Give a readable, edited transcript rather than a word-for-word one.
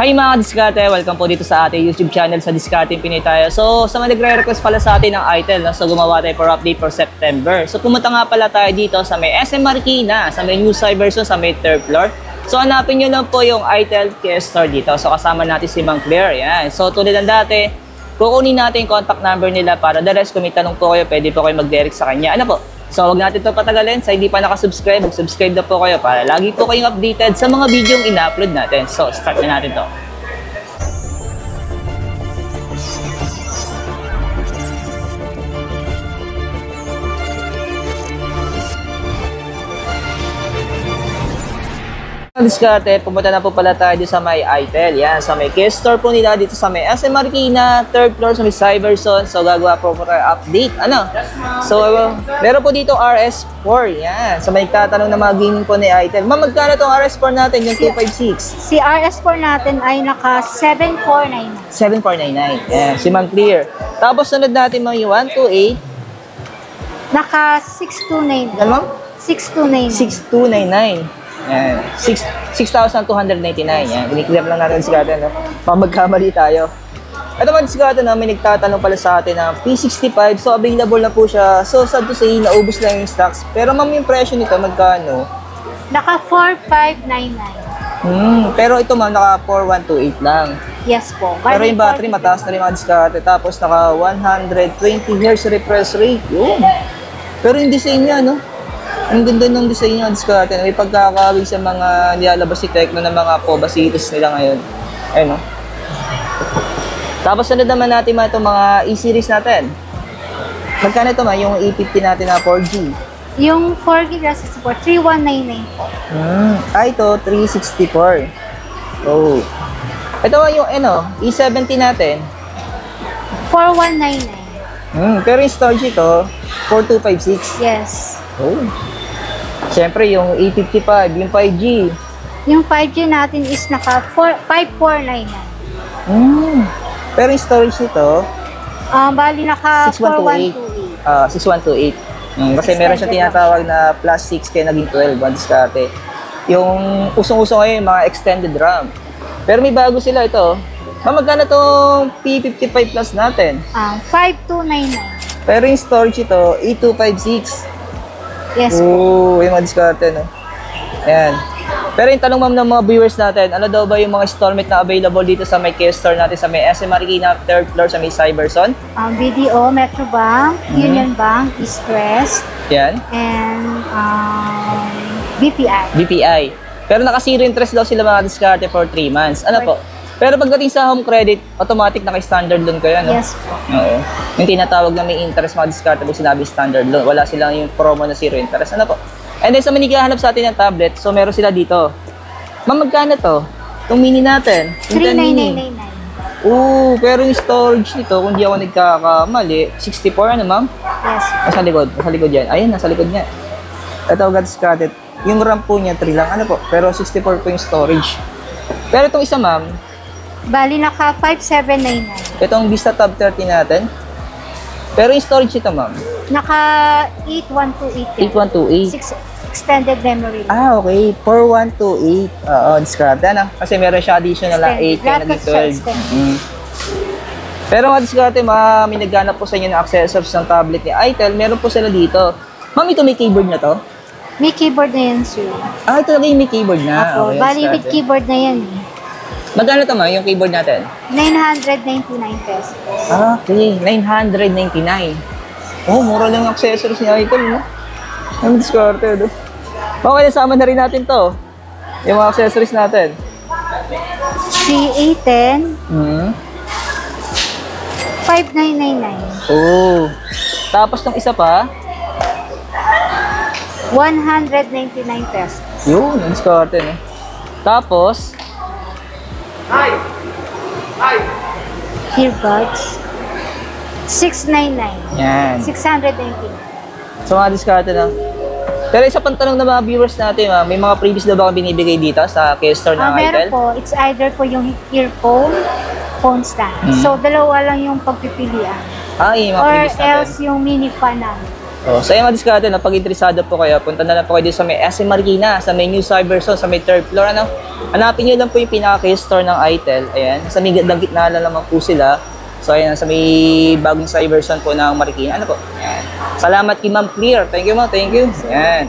Hi mga diskarte, welcome po dito sa ating YouTube channel sa Discarding Pinoy tayo. So sa mga nagre-request pala sa atin ng item, so gumawa tayo for update for September. So pumunta nga pala tayo dito sa may SM Marikina, sa may new Cyberson, sa may 3rd floor. So hanapin nyo lang po yung item care store dito. So kasama natin si Ma'am Claire, yan. So tulad ng dati, kukunin natin yung contact number nila para the rest kung may tanong po kayo, pwede po kayo mag-direct sa kanya. Ano po? So huwag natin ito patagalin. Sa hindi pa nakasubscribe, mag-subscribe na po kayo para lagi po kayong updated sa mga video yung ina-upload natin. So start na natin to. Diskarte, pumunta na po pala tayo sa may ITEL. Yan, sa may case store po nila dito sa may SM Marikina, 3rd floor sa may Cyberson. So gagawa po tayo update. Ano? So meron po dito RS4. Yan, sa may tatanong na mga gaming po ni ITEL. Ma'am, magkano itong RS4 natin, yung 256? Si RS4 natin ay naka 7499. 7499. Yan, si Ma'am Clear. Tapos sunod natin mga yung 128. Naka 629. Yan, ma'am? 6299. 6299. Yan. 6,299. Yan. Ini-clear lang natin si Kata, no? Pag magkamali tayo. Ito man si Kata, no? May nagtatanong pala sa atin na P65. So, available na po siya. So, sad to say, naubos lang yung stocks. Pero, ma'am, yung presyo nito, magkano? Naka 4599. Pero ito, ma'am, naka 4128 lang. Yes po. Pero yung battery, mataas na rin mga diskarte. Tapos, naka 120 Hz refresh rate. Yun. Pero yung design niya, no? Ang ganda ng design niya, diskarte. May pagkakawig sa mga nilalabas si Tecno ng mga POBA series nila ngayon. Ayun, no? Tapos sunod naman natin itong mga E-series natin. Magkano ito, yung E50 natin na 4G? Yung 4GB support, 3199 po. Ito, 364. Oh. Ito yung E70 natin. 4199. Pero yung storage ito, 4256. Yes. Oh. Siyempre, yung A55, yung 5G. Yung 5G natin is naka 5499. Pero yung storage nito, bali naka 6128. 6128. Kasi meron siya tinatawag na plus 6 kaya naging 12 ang diskarte. Yung usong-usong ngayon, mga extended RAM. Pero may bago sila ito. Magkano itong P55 Plus natin? 5299. Pero yung storage ito, E256. Yes po. Yung mga diskarte, no? Ayan. Pero yung tanong, ma'am, ng mga viewers natin, ano daw ba yung mga installment na available dito sa may case store natin sa may SM Marikina, 3rd floor sa may Cyberson? BDO, Metrobank, Union Bank, East West, Yan. and BPI. BPI. Pero naka-zero interest daw sila mga diskarte for 3 months. Ano po? Pero pagdating sa home credit, automatic naka-standard loan kayo, no? Yes po. Oo. Yung tinatawag na may interest mga diskarte pag sinabi standard loan. Wala silang yung promo na zero interest. Ano po? And then sa manighahanap sa atin ng tablet, so meron sila dito. Ma'am, magkano to? Itong mini natin. Yung 10 mini. 3999. Pero yung storage nito, kung di ako nagkakamali, 64, ano ma'am? Yes. Nasa likod. Nasa likod yan. Ayun, nasa likod niya. Ito, diskarte. Yung RAM po niya, 3 lang. Ano po? Pero 64 po yung storage. Pero itong isa, ma'am, Bali naka 5799. itong Vista Tab 30 natin. Pero yung storage ito, ma'am, Naka 8128. 8128. Extended memory. Okay. 4128. Oo, diskarte. Ano? Kasi meron siya additional na 8 kaya Lahat naging kasi siya 12. extended. Pero mga diskarte, may nagganap po sa inyo ng accessories ng tablet ni iTel. Meron po sila dito. Ma'am, ito may keyboard na to? May keyboard na yan, sir. Ito talaga yung may keyboard na. Ako, Okay, bali with diskarte. keyboard na yan eh. Magkano ito, ma'am, yung keyboard natin? 999 pesos. Okay, 999. Oh, mura lang yung accessories ni iTel, no? Ang diskarte, no? Okay, nasama na rin natin to. Yung mga accessories natin. Si A10, Hmm. 5999. Oh. Tapos ng isa pa, 199 pesos. yun, ang diskarte, no? Tapos, Earbuds, 699. yan. 699. So, mga diskarte na. Pero isa pang tanong ng mga viewers natin, may mga previous na ba kang binibigay dito sa case store ng Meron iTel? po. It's either po yung earphone, phone stand. So, dalawa lang yung pagpipilian. Yung mga Or previous natin. else yung mini fan namin. Oh, so yung mga diskarte, no, pag interesado po kayo, punta na lang po kayo dito sa may SM Marikina, sa may New Cyberzone, sa may 3rd floor. Ano? Hanapin nyo lang po yung pinaka-store ng ITEL. Ayan, sa may gitna lang naman po sila. So ayan, sa may bagong Cyberzone po ng Marikina. Ano po? Ayan. Salamat kay Ma'am Clear. Thank you, ma'am. Thank you. Ayan.